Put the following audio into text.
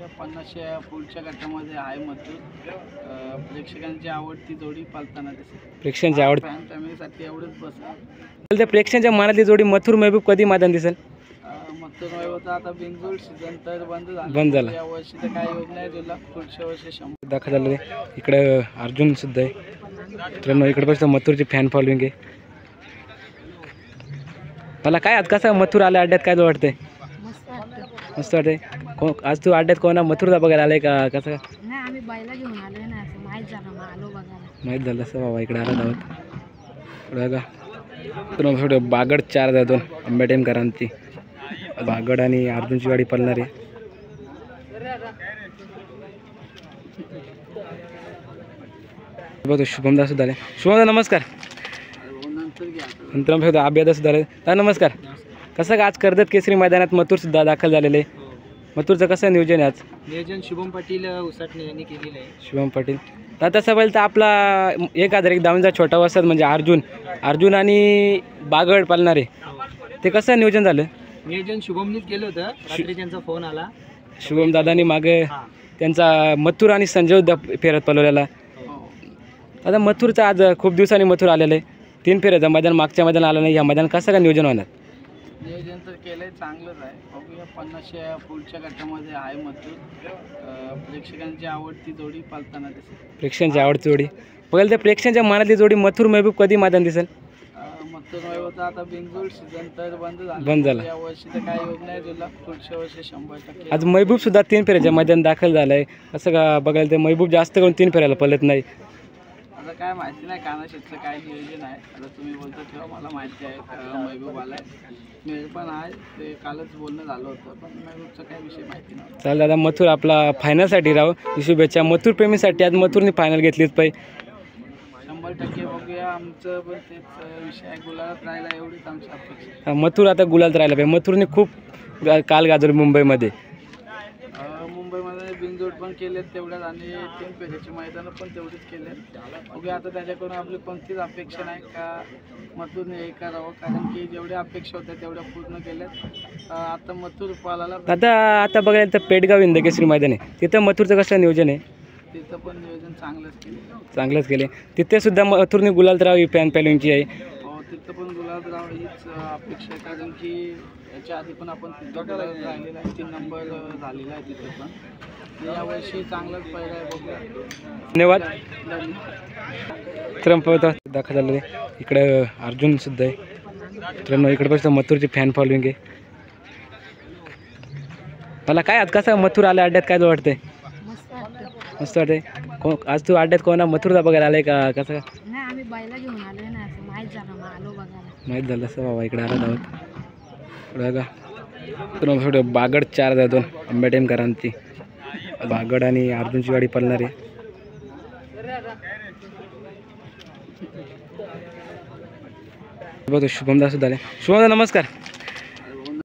बघूया 50च्या पुढच्या गटामध्ये आहे मथुर. प्रेक्षकांची आवडती जोडी पालताना दिसते. प्रेक्षकांची आवड फॅन फॅमिलीसाठी एवढंच बस. त्या प्रेक्षकांच्या मनातली जोडी मथुर महबूब कधी मैदान दिसेल? मथुर होता आता बिनजोड सीझन तर बंद झाला. या वर्षी तर काही योग नाही तुला, पुढच्या वर्षी 100 दाखल झालेले. इकडे अर्जुन सुद्धा आहे. मित्रांनो इकडे बघता मथुरची फॅन फॉलोइंग आहे. मला काय आज कसा मथुर आला अड्ड्यात, काय वाटतंय? मस्त वाटतंय. आज तू अड्ड्यात कोणा मथुरला बघायला आलाय का कसं? नाही, आम्ही बैला घेऊन आलोय ना, असं माहीत झालं मग आलो बघायला. माहीत झालं असं बाबा इकडे आला धावत. बघा तर थोडं बागड 4-2 आंबेटेमकरांची बागड आणि अर्जुनची गाडी पळणार आहे. बघतो शुभमदा सुद्धा आले. शुभमदा नमस्कार. नंतर अभ्यादा सुद्धा आले. नमस्कार. कसं का आज कर्जत केसरी मैदानात मथुर सुद्धा दाखल झालेले. मथुरचं कसं नियोजन आहे आज? नियोजन शुभम पाटील उसाटणे यांनी केलेलं आहे. शुभम पाटील तर तसं पाहिलं तर आपला 1 धावूनचा छोटा वसत म्हणजे अर्जुन आणि बागड पालणारे, ते कसं नियोजन झालं? नियोजन शुभमनीच केलं होतं. रात्री त्यांचा फोन आला. शुभम दादांनी मागे त्यांचा मथुर आणि संजय फेरत पळवलेला. आता मथुरचं आज खूप दिवसांनी मथुर आलेलं आहे. 3 फेऱ्याचं मैदान मागच्या मैदान आलं नाही. या मैदान कसं का नियोजन होणार? नियोजन तर केलंय चांगलंच आहे. बघूया 50च्या पुढच्या गटामध्ये आहे मथुर. प्रेक्षकांची आवडती जोडी पालताना दिसेल. प्रेक्षकांची आवडती जोडी बघायला तर प्रेक्षकांच्या मनातली जोडी मथुर महबूब कधी मैदान दिसेल? मथुर होता आता बिनजोड सीझन तर बंद झाला. या वर्षी तर काही योग नाही तुला, पुढच्या वर्षी 100%. आज महबूब सुद्धा 3 फेऱ्याच्या मैदान दाखल झालाय. असं का बघायला तर महबूब जास्त करून 3 फेऱ्याला पळत नाही. आता काय माहिती नाही कानाशीचं काय नियोजन आहे. आता तुम्ही बोलता तेव्हा मला माहिती आहे महबूब आलाय. मी पण आहे, ते कालच बोलणं झालं होतं, पण महबूबचा काय विषय माहिती नाही. चालेल दादा, मथुर आपला फायनलसाठी राव शुभेच्छा. मथुर प्रेमीसाठी आज मथुरने फायनल घेतलीच पाहिजे. 100% बघूया. आमचं पण तेच विषय आहे, गुलाबात राहिला एवढीच आमची अपेक्षा. मथुर आता गुलाल राहिला पाहिजे. मथुरने खूप काल गाजवलं मुंबईमध्ये. मुंबईमध्ये बिनजोड पण केलेत तेवढ्याच आणि 3 फेऱ्याची मैदानं पण तेवढीच केलेत. बघूया आता त्याच्याकडून आपली कोणतीच अपेक्षा नाही का मथुरने हे करावं, कारण की जेवढ्या अपेक्षा होत्या तेवढ्या पूर्ण केल्यात. आता मथुर पालाला आता बघायला तर पेडगाव इंदकेसरी मैदान आहे, तिथं मथुरचं कसं नियोजन आहे? तिथं पण नियोजन चांगलंच केले. तिथे सुद्धा मथुरने गुलाल राव फॅन फॉलोइंगची आहे. तिथं पण गुलाबराव हीच अपेक्षा आहे, कारण की याच्या आधी पण आपण तिथं राहिलेला आहे. 3 नंबर झालेला आहे तिथे पण. यावर्षी चांगलाच पहिला आहे. बघूया. धन्यवाद. दाखल झालेले. इकडे अर्जुन सुद्धा आहे. मित्रांनो इकडे बघता मथुरची फॅन फॉलोइंग आहे. मला काय आज कसा मथुर आला अड्ड्यात, काय वाटतंय? मस्त वाटतंय. आज तू अड्ड्यात कोणा मथुरला बघायला आलाय का कसं? नाही, आम्ही बैला घेऊन आलोय ना, असं माहीत झालं मग आलो बघायला. माहीत झालं असं बाबा इकडे आला धावत. बघा तर थोडं बागड 4-2 आंबेटेमकरांची बागड आणि अर्जुनची गाडी पळणार आहे. बघतो शुभमदा सुद्धा आले. शुभमदा नमस्कार.